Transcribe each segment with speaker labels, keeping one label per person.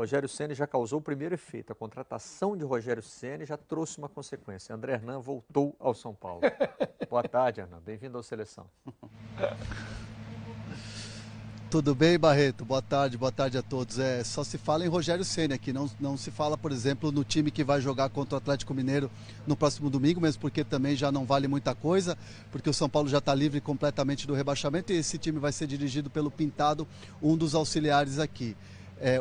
Speaker 1: Rogério Ceni já causou o primeiro efeito. A contratação de Rogério Ceni já trouxe uma consequência. André Hernan voltou ao São Paulo. Boa tarde, Hernan. Bem-vindo ao Seleção.
Speaker 2: Tudo bem, Barreto? Boa tarde a todos. Só se fala em Rogério Ceni aqui, não se fala, por exemplo, no time que vai jogar contra o Atlético Mineiro no próximo domingo, mesmo porque também já não vale muita coisa, porque o São Paulo já está livre completamente do rebaixamento e esse time vai ser dirigido pelo Pintado, um dos auxiliares aqui.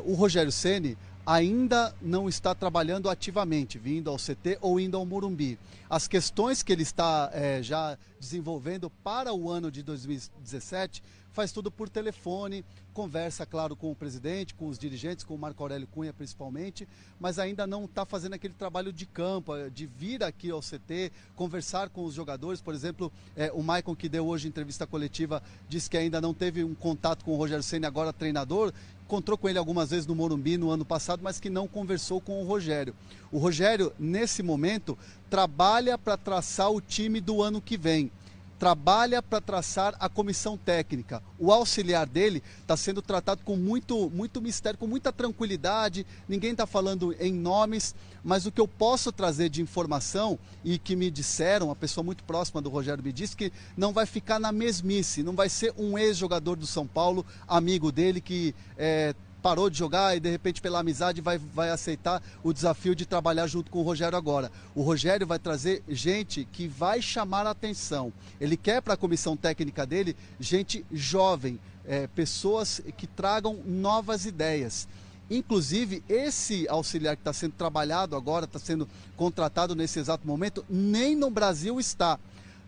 Speaker 2: O Rogério Ceni ainda não está trabalhando ativamente, vindo ao CT ou indo ao Morumbi. As questões que ele está já desenvolvendo para o ano de 2017 faz tudo por telefone, conversa, claro, com o presidente, com os dirigentes, com o Marco Aurélio Cunha principalmente, mas ainda não está fazendo aquele trabalho de campo, de vir aqui ao CT, conversar com os jogadores. Por exemplo, o Maicon, que deu hoje entrevista coletiva, disse que ainda não teve um contato com o Rogério Ceni, agora treinador, encontrou com ele algumas vezes no Morumbi no ano passado, mas que não conversou com o Rogério. O Rogério, nesse momento, trabalha para traçar o time do ano que vem. Trabalha para traçar a comissão técnica. O auxiliar dele está sendo tratado com muito mistério, com muita tranquilidade, ninguém está falando em nomes, mas o que eu posso trazer de informação e que me disseram, uma pessoa muito próxima do Rogério me disse, que não vai ficar na mesmice, não vai ser um ex-jogador do São Paulo, amigo dele, que parou de jogar e de repente pela amizade vai aceitar o desafio de trabalhar junto com o Rogério agora. O Rogério vai trazer gente que vai chamar a atenção. Ele quer para a comissão técnica dele gente jovem, pessoas que tragam novas ideias. Inclusive, esse auxiliar que está sendo trabalhado agora, está sendo contratado nesse exato momento, nem no Brasil está.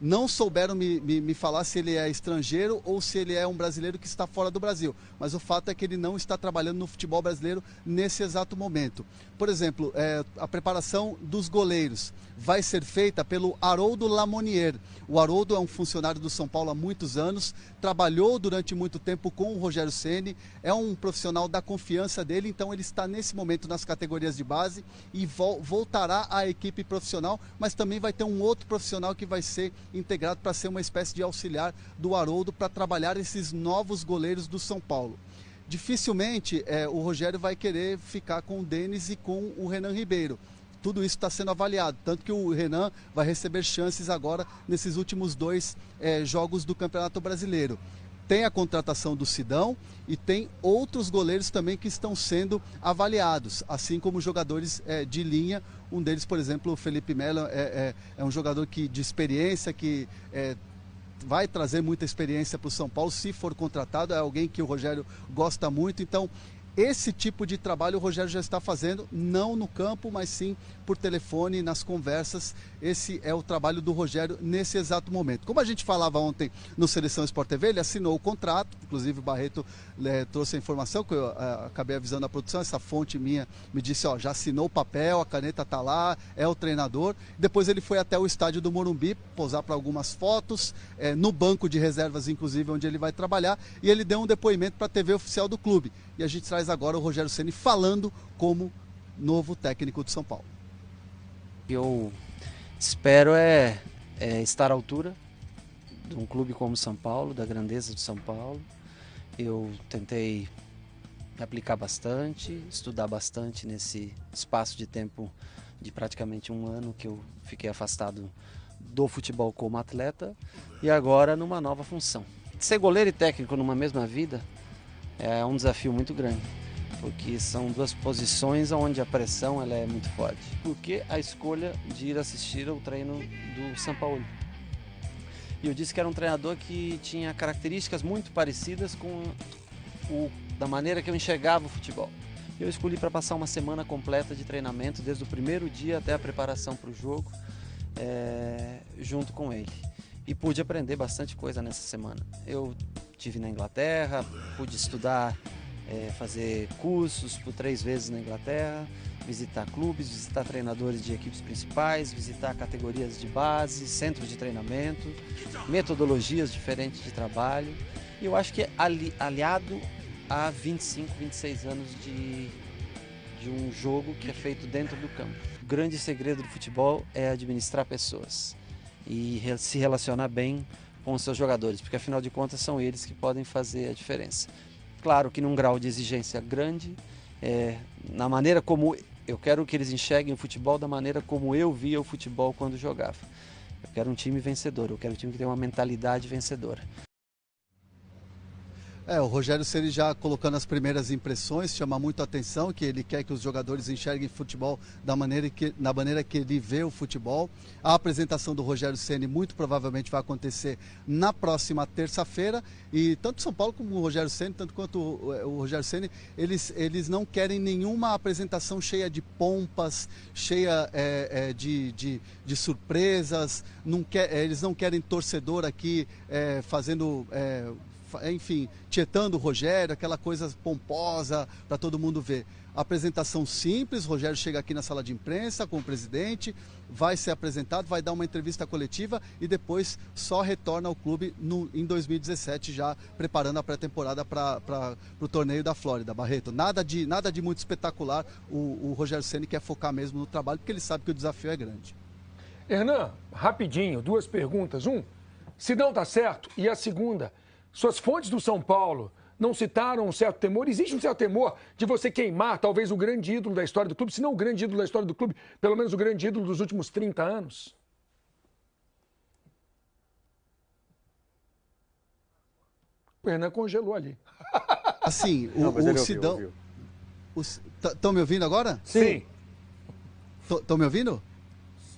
Speaker 2: Não souberam me falar se ele é estrangeiro ou se ele é um brasileiro que está fora do Brasil. Mas o fato é que ele não está trabalhando no futebol brasileiro nesse exato momento. Por exemplo, a preparação dos goleiros vai ser feita pelo Haroldo Lamonier. O Haroldo é um funcionário do São Paulo há muitos anos, trabalhou durante muito tempo com o Rogério Ceni, é um profissional da confiança dele, então ele está nesse momento nas categorias de base e voltará à equipe profissional, mas também vai ter um outro profissional que vai ser integrado para ser uma espécie de auxiliar do Haroldo para trabalhar esses novos goleiros do São Paulo. Dificilmente o Rogério vai querer ficar com o Denis e com o Renan Ribeiro. Tudo isso está sendo avaliado, tanto que o Renan vai receber chances agora nesses últimos 2 jogos do Campeonato Brasileiro. Tem a contratação do Sidão e tem outros goleiros também que estão sendo avaliados, assim como jogadores de linha. Um deles, por exemplo, o Felipe Melo, é um jogador de experiência, que vai trazer muita experiência para o São Paulo, se for contratado, é alguém que o Rogério gosta muito. Então, esse tipo de trabalho o Rogério já está fazendo, não no campo, mas sim por telefone, nas conversas. Esse é o trabalho do Rogério nesse exato momento. Como a gente falava ontem no Seleção Sport TV, ele assinou o contrato, inclusive o Barreto trouxe a informação, que eu acabei avisando a produção, essa fonte minha me disse, já assinou o papel, a caneta está lá, é o treinador. Depois ele foi até o estádio do Morumbi, posar para algumas fotos, no banco de reservas, inclusive, onde ele vai trabalhar, e ele deu um depoimento para a TV oficial do clube. E a gente traz agora o Rogério Ceni falando como novo técnico de São Paulo.
Speaker 3: Eu espero estar à altura de um clube como São Paulo, da grandeza de São Paulo. Eu tentei aplicar bastante, estudar bastante nesse espaço de tempo de praticamente 1 ano que eu fiquei afastado do futebol como atleta e agora numa nova função. Ser goleiro e técnico numa mesma vida é um desafio muito grande, porque são 2 posições onde a pressão ela é muito forte. Por que a escolha de ir assistir ao treino do São Paulo? E eu disse que era um treinador que tinha características muito parecidas com da maneira que eu enxergava o futebol. Eu escolhi para passar uma semana completa de treinamento, desde o primeiro dia até a preparação para o jogo, junto com ele. E pude aprender bastante coisa nessa semana. Eu estive na Inglaterra, pude estudar, fazer cursos por 3 vezes na Inglaterra, visitar clubes, visitar treinadores de equipes principais, visitar categorias de base, centros de treinamento, metodologias diferentes de trabalho. E eu acho que aliado a 25, 26 anos de um jogo que é feito dentro do campo. O grande segredo do futebol é administrar pessoas e se relacionar bem com os seus jogadores, porque afinal de contas são eles que podem fazer a diferença. Claro que num grau de exigência grande, na maneira como eu quero que eles enxerguem o futebol da maneira como eu via o futebol quando jogava. Eu quero um time vencedor, eu quero um time que tenha uma mentalidade vencedora.
Speaker 2: O Rogério Ceni já colocando as primeiras impressões, chama muito a atenção que ele quer que os jogadores enxerguem futebol da maneira que ele vê o futebol. A apresentação do Rogério Ceni muito provavelmente vai acontecer na próxima terça-feira e tanto São Paulo como o Rogério Ceni, tanto quanto o Rogério Ceni, eles não querem nenhuma apresentação cheia de pompas, cheia de surpresas, eles não querem torcedor aqui fazendo... enfim, tietando o Rogério, aquela coisa pomposa para todo mundo ver. Apresentação simples, o Rogério chega aqui na sala de imprensa com o presidente, vai ser apresentado, vai dar uma entrevista coletiva e depois só retorna ao clube em 2017, já preparando a pré-temporada para o torneio da Flórida. Barreto, nada de muito espetacular, o Rogério Ceni quer focar mesmo no trabalho, porque ele sabe que o desafio é grande.
Speaker 4: Hernan, rapidinho, 2 perguntas. Sidão tá certo? E a segunda... Suas fontes do São Paulo não citaram um certo temor? Existe um certo temor de você queimar talvez o grande ídolo da história do clube, se não o grande ídolo da história do clube, pelo menos o grande ídolo dos últimos 30 anos? O Hernan congelou ali.
Speaker 2: Assim, o Sidão... Estão me ouvindo agora?
Speaker 4: Sim.
Speaker 2: Estão me ouvindo?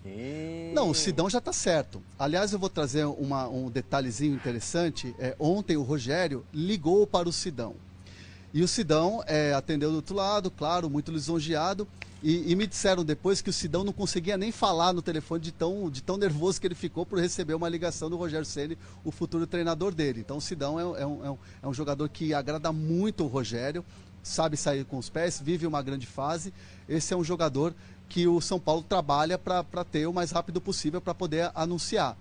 Speaker 1: Sim.
Speaker 2: Não, o Sidão já está certo. Aliás, eu vou trazer um detalhezinho interessante. Ontem o Rogério ligou para o Sidão. E o Sidão atendeu do outro lado, claro, muito lisonjeado. E me disseram depois que o Sidão não conseguia nem falar no telefone de tão nervoso que ele ficou por receber uma ligação do Rogério Ceni, o futuro treinador dele. Então o Sidão é um jogador que agrada muito o Rogério, sabe sair com os pés, vive uma grande fase. Esse é um jogador que o São Paulo trabalha para ter o mais rápido possível para poder anunciar.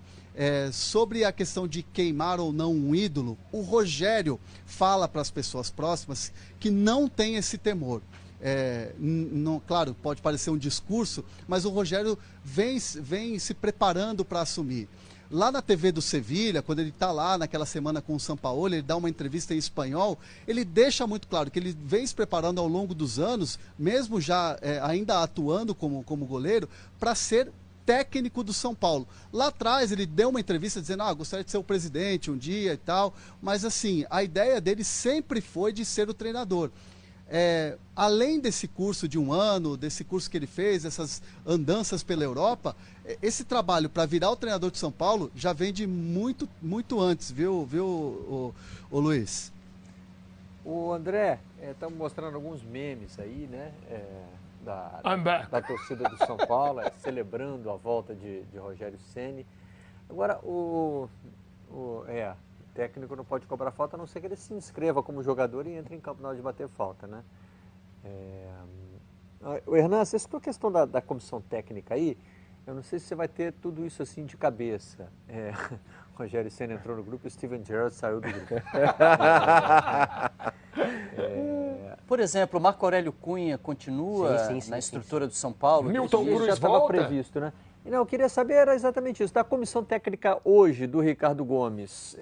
Speaker 2: Sobre a questão de queimar ou não um ídolo, o Rogério fala para as pessoas próximas que não tem esse temor. Claro, pode parecer um discurso, mas o Rogério vem se preparando para assumir. Lá na TV do Sevilha, quando ele está lá naquela semana com o Sampaoli, ele dá uma entrevista em espanhol, ele deixa muito claro que ele vem se preparando ao longo dos anos, mesmo já ainda atuando como goleiro, para ser técnico do São Paulo. Lá atrás ele deu uma entrevista dizendo, gostaria de ser o presidente um dia e tal, mas assim, a ideia dele sempre foi de ser o treinador. Além desse curso de 1 ano, desse curso que ele fez, essas andanças pela Europa, esse trabalho para virar o treinador de São Paulo já vem de muito, muito antes, viu o Luiz?
Speaker 1: O André, estamos mostrando alguns memes aí, né? Da torcida do São Paulo, celebrando a volta de Rogério Ceni. Agora, o técnico não pode cobrar falta, a não ser que ele se inscreva como jogador e entre em campo na hora de bater falta, né? O Hernan, se for questão da comissão técnica aí, eu não sei se você vai ter tudo isso assim de cabeça. Rogério Ceni entrou no grupo e o Steven Gerrard saiu do grupo.
Speaker 5: Por exemplo, o Marco Aurélio Cunha continua na estrutura do São Paulo?
Speaker 4: Milton Cruz
Speaker 1: já estava previsto, né? Não, eu queria saber era exatamente isso. Da comissão técnica hoje do Ricardo Gomes,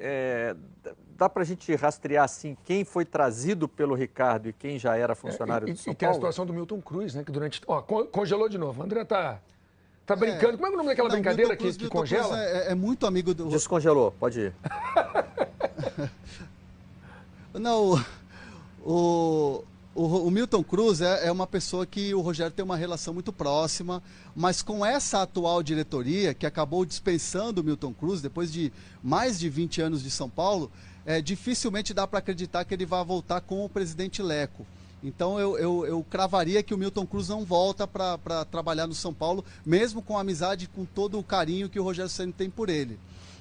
Speaker 1: dá para a gente rastrear assim quem foi trazido pelo Ricardo e quem já era funcionário do São Paulo?
Speaker 4: E tem a situação do Milton Cruz, né? Que durante... congelou de novo. O André tá brincando. Como é o nome daquela brincadeira que congela?
Speaker 2: Cruz é muito amigo do...
Speaker 1: Descongelou, pode ir.
Speaker 2: Não, o Milton Cruz é uma pessoa que o Rogério tem uma relação muito próxima, mas com essa atual diretoria, que acabou dispensando o Milton Cruz, depois de mais de 20 anos de São Paulo, dificilmente dá para acreditar que ele vai voltar com o presidente Leco. Então eu cravaria que o Milton Cruz não volta para trabalhar no São Paulo, mesmo com a amizade, com todo o carinho que o Rogério Ceni tem por ele.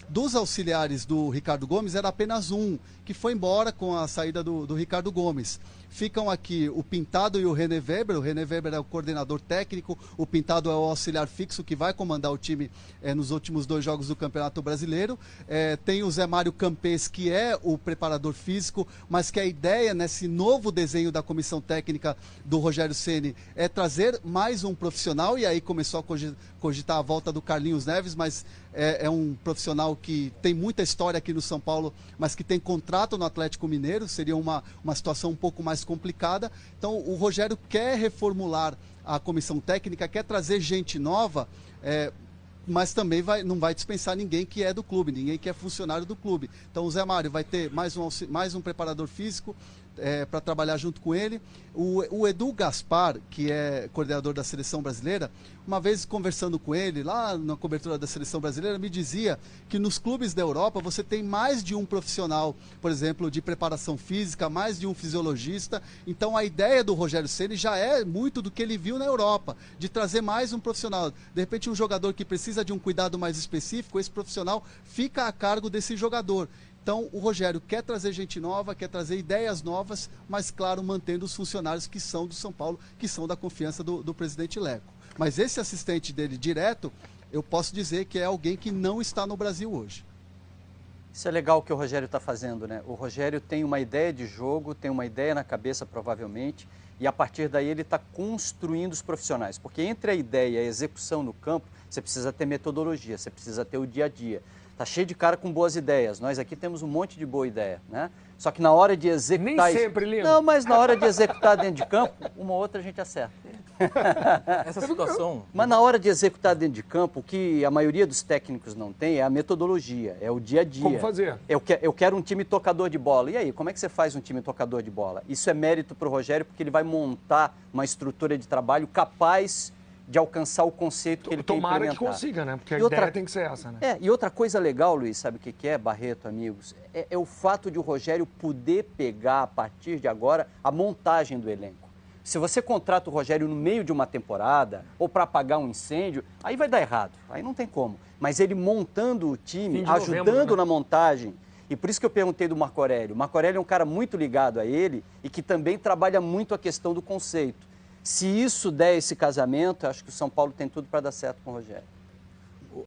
Speaker 2: Dos auxiliares do Ricardo Gomes, era apenas um, que foi embora com a saída do Ricardo Gomes. Ficam aqui o Pintado e o René Weber. O René Weber é o coordenador técnico, o Pintado é o auxiliar fixo que vai comandar o time nos últimos 2 jogos do Campeonato Brasileiro. Tem o Zé Mário Campes, que é o preparador físico, mas que a ideia nesse novo desenho da comissão técnica do Rogério Ceni é trazer mais um profissional, e aí começou a cogitar a volta do Carlinhos Neves, mas é um profissional que tem muita história aqui no São Paulo, mas que tem contrato no Atlético Mineiro, seria uma situação um pouco mais complicada. Então o Rogério quer reformular a comissão técnica, quer trazer gente nova, mas também não vai dispensar ninguém que é do clube, ninguém que é funcionário do clube. Então o Zé Mário vai ter mais um preparador físico para trabalhar junto com ele. O Edu Gaspar, que é coordenador da Seleção Brasileira, uma vez conversando com ele, lá na cobertura da Seleção Brasileira, me dizia que nos clubes da Europa você tem mais de um profissional, por exemplo, de preparação física, mais de um fisiologista. Então a ideia do Rogério Ceni já é muito do que ele viu na Europa, de trazer mais um profissional. De repente um jogador que precisa de um cuidado mais específico, esse profissional fica a cargo desse jogador. Então, o Rogério quer trazer gente nova, quer trazer ideias novas, mas, claro, mantendo os funcionários que são do São Paulo, que são da confiança do presidente Leco. Mas esse assistente dele direto, eu posso dizer que é alguém que não está no Brasil hoje.
Speaker 5: Isso é legal o que o Rogério está fazendo, né? O Rogério tem uma ideia de jogo, tem uma ideia na cabeça, provavelmente, e a partir daí ele está construindo os profissionais. Porque entre a ideia e a execução no campo, você precisa ter metodologia, você precisa ter o dia a dia. Tá cheio de cara com boas ideias. Nós aqui temos um monte de boa ideia, né? Só que na hora de executar...
Speaker 4: Nem sempre, Lino.
Speaker 5: Não, mas na hora de executar dentro de campo, uma ou outra a gente acerta.
Speaker 6: Essa situação...
Speaker 5: Mas na hora de executar dentro de campo, o que a maioria dos técnicos não tem é a metodologia, é o dia a dia.
Speaker 4: Como fazer?
Speaker 5: Eu quero um time tocador de bola. E aí, como é que você faz um time tocador de bola? Isso é mérito para o Rogério, porque ele vai montar uma estrutura de trabalho capaz de alcançar o conceito que ele quer implementar.
Speaker 4: Tomara que consiga, né? Porque a ideia tem que ser essa, né?
Speaker 5: E outra coisa legal, Luiz, sabe o que é, Barreto, amigos? É o fato de o Rogério poder pegar, a partir de agora, a montagem do elenco. Se você contrata o Rogério no meio de uma temporada, ou para apagar um incêndio, aí vai dar errado, aí não tem como. Mas ele montando o time, ajudando na montagem, e por isso que eu perguntei do Marco Aurélio. O Marco Aurélio é um cara muito ligado a ele e que também trabalha muito a questão do conceito. Se isso der esse casamento, acho que o São Paulo tem tudo para dar certo com o Rogério.